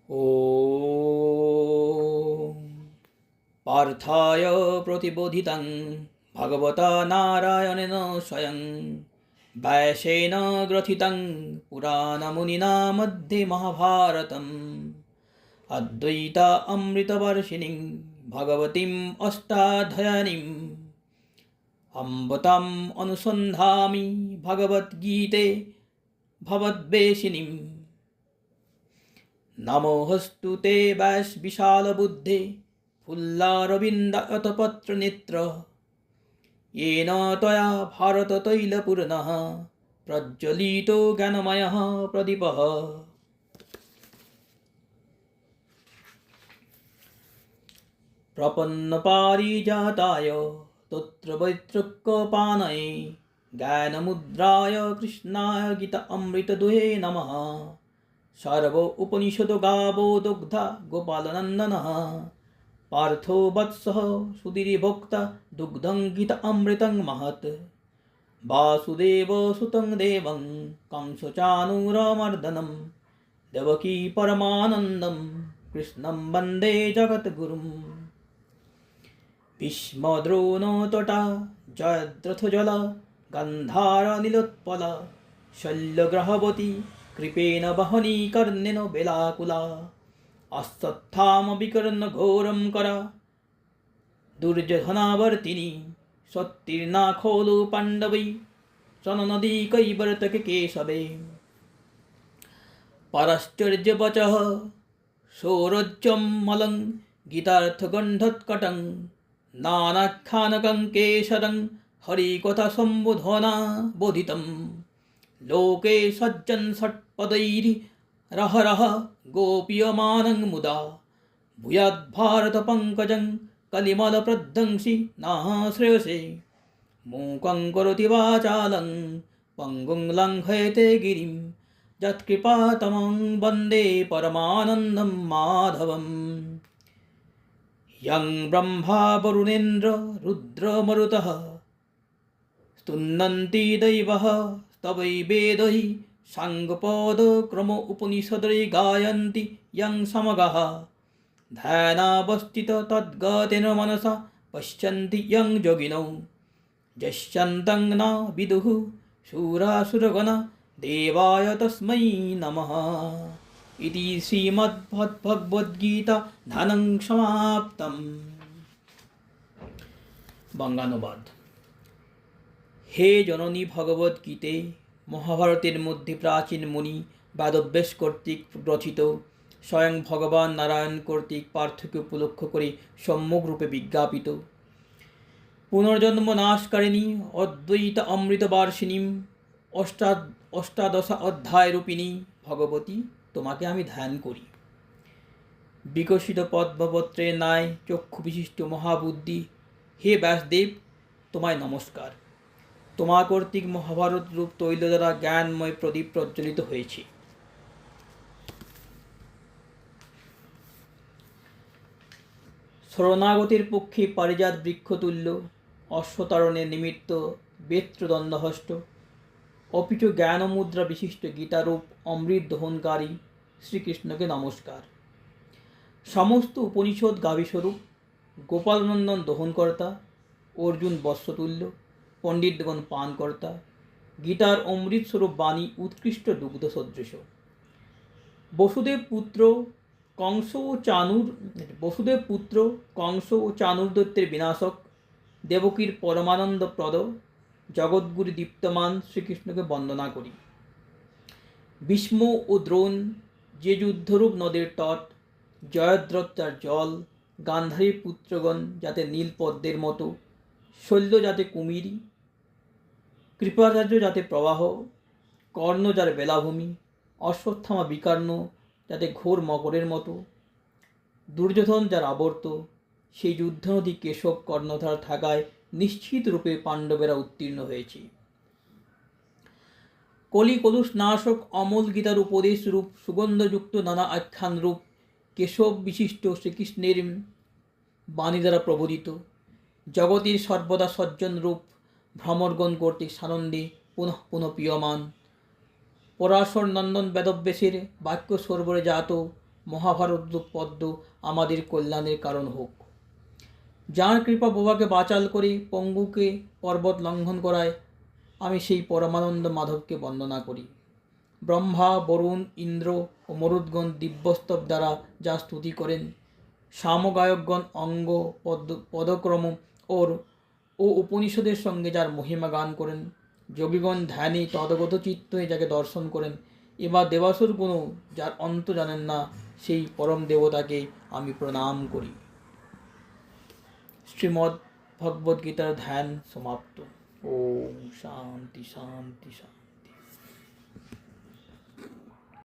ॐ पार्थाय प्रतिबोधितं भगवता नारायणेन स्वयं व्यासेन ग्रथितं पुराणमुनिना मध्ये महाभारतम् अद्वैत अमृतवर्षिणीं भगवतीम् अष्टाध्यायीम् अम्ब ताम् अनुसन्धामि भगवद्गीते भवद्वेषिणीम्। नमोऽस्तु ते वैश्विशालबुद्धे फुल्लारविन्दायतपत्रनेत्र येन त्वया भारततैलपूर्णः प्रज्वलितो ज्ञानमयः प्रदीपः। प्रपन्नपारिजाताय तोत्रवैत्रक्यपाणये ज्ञानमुद्राय कृष्णाय गीता अमृतदुहे नमः। सर्व उपनिषदो गावो दुग्धा गोपालनन्दनः पार्थो वत्सः सुधीर्भोक्ता दुग्धं गीता अमृतं महत्। वासुदेवसुतं देवं कंसचाणूरमर्दनं देवकी परमानन्दं कृष्णं वन्दे जगद्गुरुम्। भीष्मद्रोणतटा जयद्रथजला गन्धारनीलोत्पला शल्यग्रहवती कृपेण वहनी कर्णेन बेलाकुला। अश्वत्थामविकर्णघोरं करा दुर्योधनावर्तिनी सत्तीर्णा खलु पाण्डवै सननदी केशवे। परश्चर्यवचः सौरज्यं मलं गीतार्थगन्धोत्कटं नानाख्यानकं केशरं हरिकथासम्बोधना बोधितं। लोके सज्जन षट्पदैरहरः गोपीयमानं मुदा भूयाद्भारतपङ्कजं कलिमलप्रध्वंसि नः श्रेयसे। मूकं करोति वाचालं पङ्गुं लङ्घयते गिरिं यत्कृपातमं वन्दे परमानन्दं माधवम्। यं ब्रह्मा वरुणेन्द्र रुद्रमरुतः स्तुन्नन्ति दैवः तवै वेदहि साङ्गपदक्रम उपनिषदे गायन्ति यं समगाः। ध्यानावस्थित तद्गतेन मनसा पश्यन्ति यं योगिनौ यस्यन्तं न विदुः सुरासुरगणा देवाय तस्मै नमः। इति श्रीमद्भगवद्गीता ध्यानं समाप्तम्। বঙ্গানুবাদ। হে জননী ভগবদ্গীতে মহাভারতের মধ্যে প্রাচীন মুনি বেদব্যাস কর্তৃক রচিত স্বয়ং ভগবান নারায়ণ কর্তৃক পার্থক্য উপলক্ষ করে সম্যকরূপে বিজ্ঞাপিত পুনর্জন্ম নাশকারিণী অদ্বৈত অমৃতবার্ষিণীম অষ্টাদশ অধ্যায়রূপিণী ভগবতী তোমাকে আমি ধ্যান করি। বিকশিত পদ্মপত্রের ন্যায় চক্ষু বিশিষ্ট মহাবুদ্ধি হে ব্যাসদেব তোমায় নমস্কার। তোমার কর্তৃক মহাভারত রূপ তৈল দ্বারা জ্ঞানময় প্রদীপ প্রজ্বলিত হয়েছে। শরণাগতের পক্ষে পারিজাত বৃক্ষতুল্য অশ্বতারণের নিমিত্ত বেত্রদণ্ডহস্ত অপিচ জ্ঞানমুদ্রা বিশিষ্ট গীতারূপ অমৃত দহনকারী শ্রীকৃষ্ণকে নমস্কার। সমস্ত উপনিষদ গাভীস্বরূপ গোপালনন্দন দহনকর্তা অর্জুন বৎসতুল্য পণ্ডিতগণ পানকর্তা গীতার অমৃতস্বরূপ বাণী উৎকৃষ্ট দুগ্ধ সদৃশ। বসুদেব পুত্র কংস ও চানুর দৈত্যের বিনাশক দেবকীর পরমানন্দপ্রদ জগৎগুরু দীপ্তমান শ্রীকৃষ্ণকে বন্দনা করি। ভীষ্ম ও দ্রোণ যে যুদ্ধরূপ নদের তট জয়দ্রথার জল গান্ধারীর পুত্রগণ যাতে নীল পদ্মের মতো শল্য যাতে কুমিরী কৃপাচার্য যাতে প্রবাহ কর্ণ যার বেলাভূমি অশ্বত্থামা বিকর্ণ যাতে ঘোর মকরের মতো দুর্যোধন যার আবর্ত সেই যুদ্ধনদী কেশব কর্ণধার থাকায় নিশ্চিত রূপে পাণ্ডবেরা উত্তীর্ণ হয়েছে। কলি কলুষ নাশক অমল গীতার উপদেশ রূপ সুগন্ধযুক্ত নানা আখ্যান রূপ কেশব বিশিষ্ট শ্রীকৃষ্ণের বাণী দ্বারা প্রবোধিত জগতের সর্বদা সজ্জন রূপ ভ্রমরগণ কর্তৃক সানন্দে পুনঃ পুনঃ প্রিয়মান পরাশর নন্দন বেদব্যাসের বাক্য সরবরে জাত মহাভারত রূপ পদ্ম আমাদের কল্যাণের কারণ হোক। যার কৃপা বোবাকে বাচাল করে পঙ্গুকে পর্বত লঙ্ঘন করায়, আমি সেই পরমানন্দ মাধবকে বন্দনা করি। ব্রহ্মা, বরুণ, ইন্দ্র ও মরুদ্গণ দিব্যস্তব দ্বারা যা স্তুতি করেন, সামগায়কগণ অঙ্গ পদক্রম ও উপনিষদের সঙ্গে যার মহিমা গান করেন, যোগীগণ ধ্যানে তদগত চিত্ত হয়ে যাকে দর্শন করেন, এবার দেবাসুর কোনো যার অন্ত জানেন না, সেই পরম দেবতাকে আমি প্রণাম করি। শ্রীমদ্ ভগবদ্গীতার ধ্যান সমাপ্ত। ওম শান্তি শান্তি শান্তি।